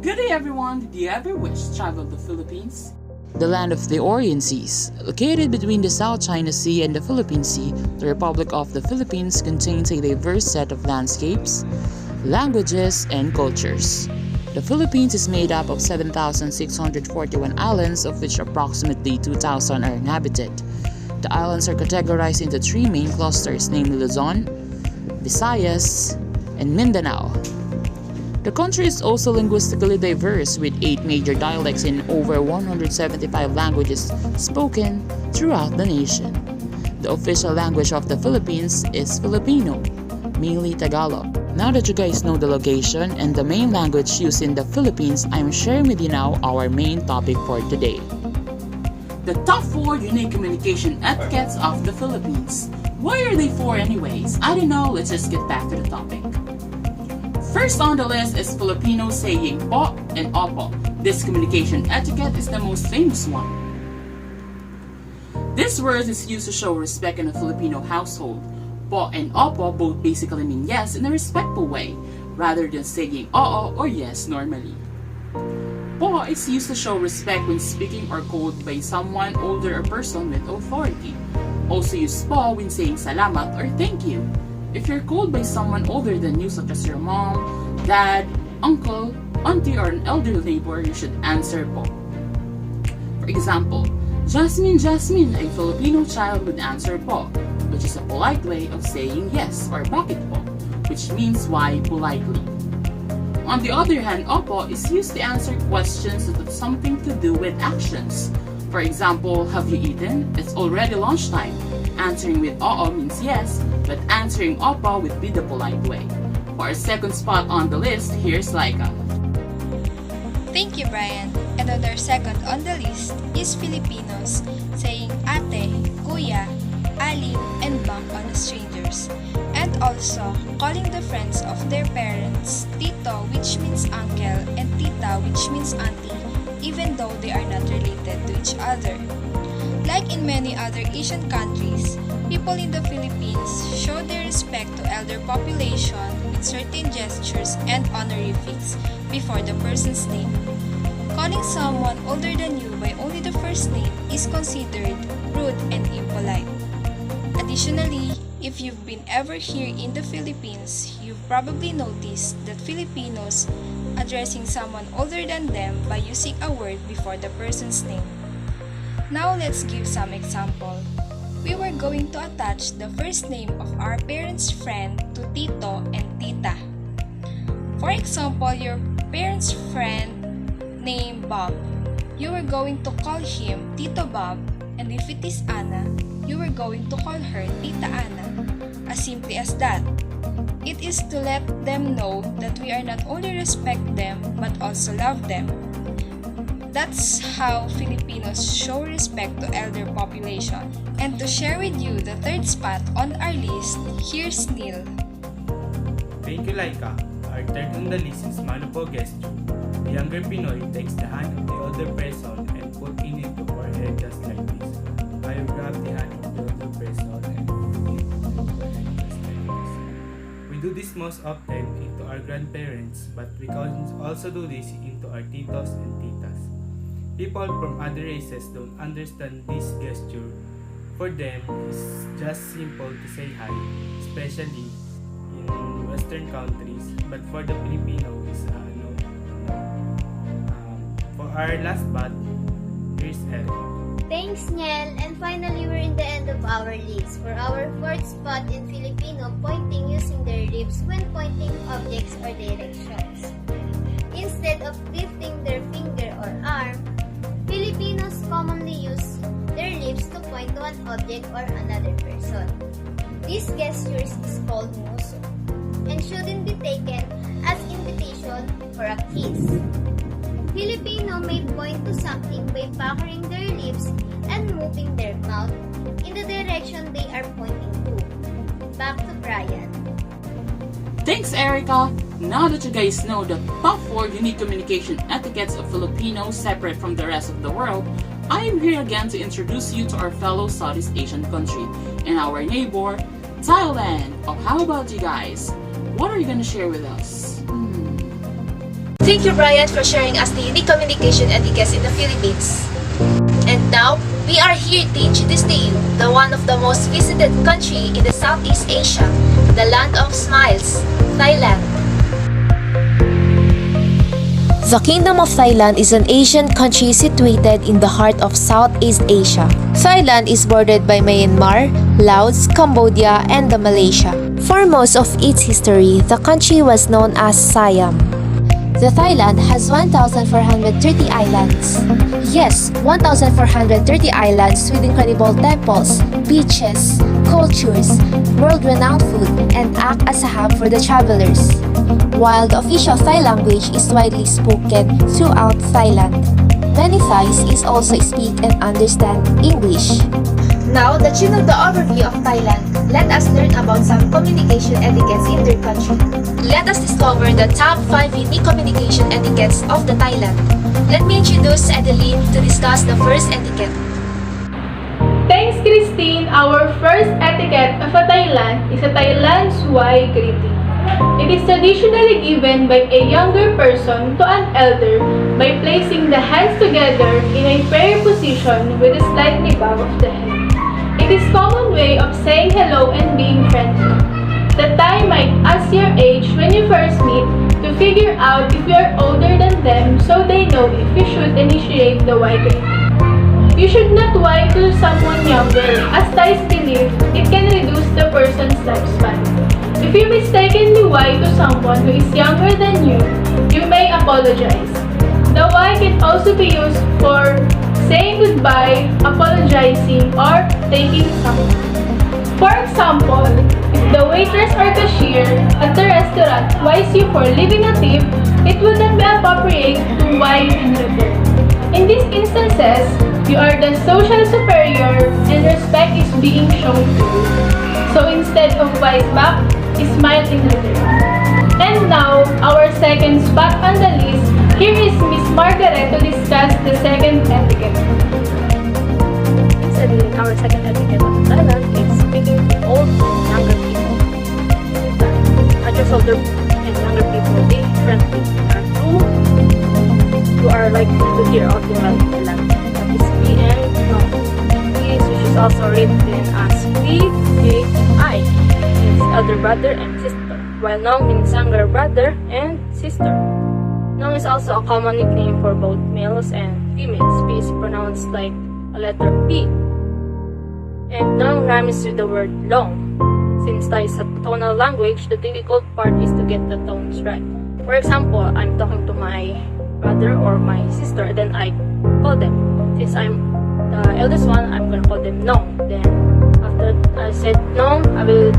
Good day everyone! Did you ever wish to travel to the Philippines? The land of the Orient Seas, located between the South China Sea and the Philippine Sea, the Republic of the Philippines contains a diverse set of landscapes, languages, and cultures. The Philippines is made up of 7,641 islands, of which approximately 2,000 are inhabited. The islands are categorized into three main clusters, namely Luzon, Visayas, and Mindanao. The country is also linguistically diverse, with 8 major dialects and over 175 languages spoken throughout the nation. The official language of the Philippines is Filipino, mainly Tagalog. Now that you guys know the location and the main language used in the Philippines, I'm sharing with you now our main topic for today. The top 4 unique communication etiquettes of the Philippines. Why are they 4 anyways? I don't know, let's just get back to the topic. First on the list is Filipino saying po and opo. This communication etiquette is the most famous one. This word is used to show respect in a Filipino household. Po and opo both basically mean yes in a respectful way, rather than saying oo or yes normally. Po is used to show respect when speaking or called by someone older or person with authority. Also use po when saying salamat or thank you. If you're called by someone older than you, such as your mom, dad, uncle, auntie, or an elderly neighbor, you should answer po. For example, Jasmine, Jasmine, a Filipino child would answer po, which is a polite way of saying yes, or bakit po, which means why politely. On the other hand, opo is used to answer questions that have something to do with actions. For example, have you eaten? It's already lunchtime. Answering with oo means yes, but answering opo would be the polite way. For our second spot on the list, here's Laika. Thank you, Brian. And on our second on the list is Filipinos saying ate, kuya, aling, and bang on strangers. And also calling the friends of their parents tito, which means uncle, and tita, which means auntie, even though they are not related to each other. Like in many other Asian countries, people in the Philippines show their respect to elder population with certain gestures and honorifics before the person's name. Calling someone older than you by only the first name is considered rude and impolite. Additionally, if you've been ever here in the Philippines, you've probably noticed that Filipinos addressing someone older than them by using a word before the person's name. Now let's give some example. We were going to attach the first name of our parents' friend to tito and tita. For example, your parents' friend named Bob. You were going to call him Tito Bob, and if it is Anna, you were going to call her Tita Anna. As simply as that. It is to let them know that we are not only respect them but also love them. That's how Filipinos show respect to elder population. And to share with you the third spot on our list, here's Neil. Thank you, Laika. Our third on the list is Manupo gesture. The younger Pinoy takes the hand of the older person and put in it to forehead just like this. I grab the hand of the older person and put it to forehead just like this. We do this most often into our grandparents, but we can also do this into our titos and titas. People from other races don't understand this gesture. For them, it's just simple to say hi, especially in Western countries. But for the Filipinos, no. For our last spot, here's Eric. Thanks, Niel. And finally, we're in the end of our list. For our fourth spot in Filipino, pointing using their lips when pointing objects or directions. Instead of lifting their finger or arm, Filipinos commonly use their lips to point to an object or another person. This gesture is called muso and shouldn't be taken as invitation for a kiss. Filipino may point to something by puckering their lips and moving their mouth in the direction they are pointing to. Back to Brian. Thanks, Erica! Now that you guys know the top 4 unique communication etiquettes of Filipinos separate from the rest of the world, I am here again to introduce you to our fellow Southeast Asian country and our neighbor, Thailand. Oh, how about you guys? What are you gonna share with us? Thank you, Brian, for sharing us the unique communication etiquettes in the Philippines. And now, we are here to introduce to you the one of the most visited country in the Southeast Asia, the land of smiles, Thailand. The Kingdom of Thailand is an Asian country situated in the heart of Southeast Asia. Thailand is bordered by Myanmar, Laos, Cambodia, and Malaysia. For most of its history, the country was known as Siam. The Thailand has 1,430 islands. Yes, 1,430 islands with incredible temples, beaches, cultures, world-renowned food, and act as a hub for the travelers. While the official Thai language is widely spoken throughout Thailand, many Thais is also speak and understand English. Now that you know the overview of Thailand, let us learn about some communication etiquettes in their country. Let us discover the top 5 unique communication etiquettes of the Thailand. Let me introduce Adeline to discuss the first etiquette. Thanks, Christine. Our first etiquette of a Thailand is a Thailand's Y greeting. It is traditionally given by a younger person to an elder by placing the hands together in a prayer position with a slightly bow of the head. It is a common way of saying hello and being friendly. The Thai might ask your age when you first meet to figure out if you are older than them so they know if you should initiate the Y greeting. You should not Y to someone younger, as Thais believe it can reduce the person's lifespan. If you mistakenly Y to someone who is younger than you, you may apologize. The Y can also be used for saying goodbye, apologizing, or thanking someone. For example, if the waitress or cashier at the restaurant Ys you for leaving a tip, it would not be appropriate to Y in return. In these instances, you are the social superior and respect is being shown to you. So instead of Ys back, smile in return. And now, our second spot on the list, here is Miss Margaret to discuss the second etiquette. Our second etiquette of Thailand is speaking to old and younger people. Not just older and younger people, be friendly. There are two are likely to hear out in Thailand. That is P and No. P, which is also written as P-H-I. It's elder brother and sister, while Nong means younger brother and sister. Nong is also a common nickname for both males and females. P is pronounced like a letter P. And Nong rhymes with the word long. Since Thai is a tonal language, the difficult part is to get the tones right. For example, I'm talking to my brother or my sister, then I call them. Since I'm the eldest one, I'm gonna call them Nong. Then after I said Nong, I will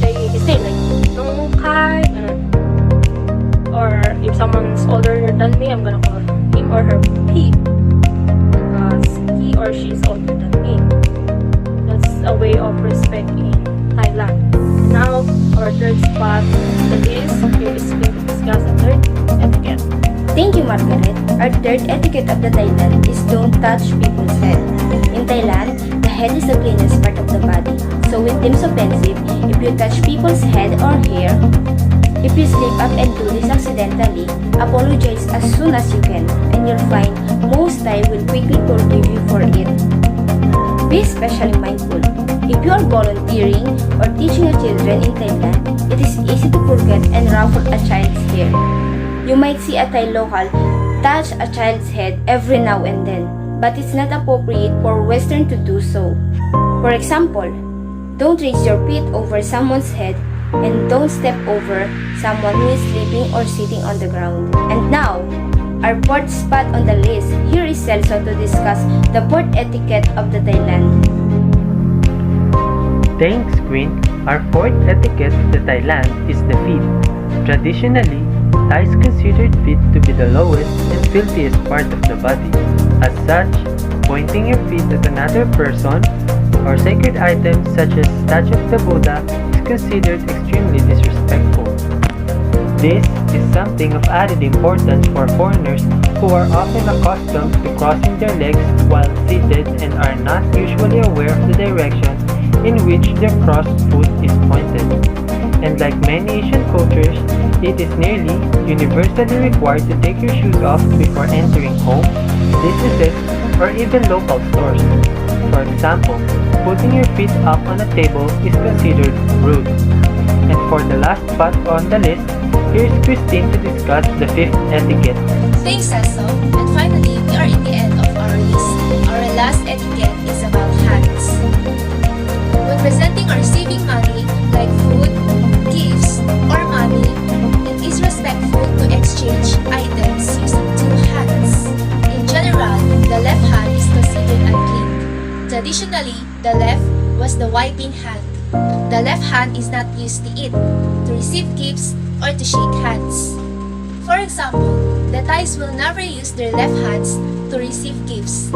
say his name like Nong Kai. Or if someone's older than me, I'm gonna call him or her P, because he or she is older than me. That's a way of respect in Thailand. Now, our third spot on the list, here is going to discuss the third etiquette. Thank you, Margaret. Our third etiquette of the Thailand is don't touch people's head. In Thailand, the head is the cleanest part of the body. So it seems offensive if you touch people's head or hair. If you slip up and do this accidentally, apologize as soon as you can, and you'll find most Thai will quickly forgive you for it. Be especially mindful. If you are volunteering or teaching your children in Thailand, it is easy to forget and ruffle a child's hair. You might see a Thai local touch a child's head every now and then, but it's not appropriate for Western to do so. For example, don't raise your feet over someone's head and don't step over someone who is sleeping or sitting on the ground. And now, our fourth spot on the list, here is Celso to discuss the fourth etiquette of the Thailand. Thanks, Queen. Our fourth etiquette of the Thailand is the feet. Traditionally, Thais considered feet to be the lowest and filthiest part of the body. As such, pointing your feet at another person or sacred items such as statue of the Buddha is considered extremely disrespectful. This is something of added importance for foreigners who are often accustomed to crossing their legs while seated and are not usually aware of the direction in which their crossed foot is pointed. And like many Asian cultures, it is nearly universally required to take your shoes off before entering home, businesses, or even local stores. For example, putting your feet up on a table is considered rude. And for the last spot on the list, here's Christine to discuss the fifth etiquette. Thanks, Cecil. And finally, we are in the end of our list. Our last etiquette is about hands. When presenting or receiving money, like food, gifts, or money, it is respectful to exchange items using two hands. In general, the left hand is considered unclean. Traditionally, the left was the wiping hand. The left hand is not used to eat, to receive gifts, or to shake hands. For example, the Thais will never use their left hands to receive gifts.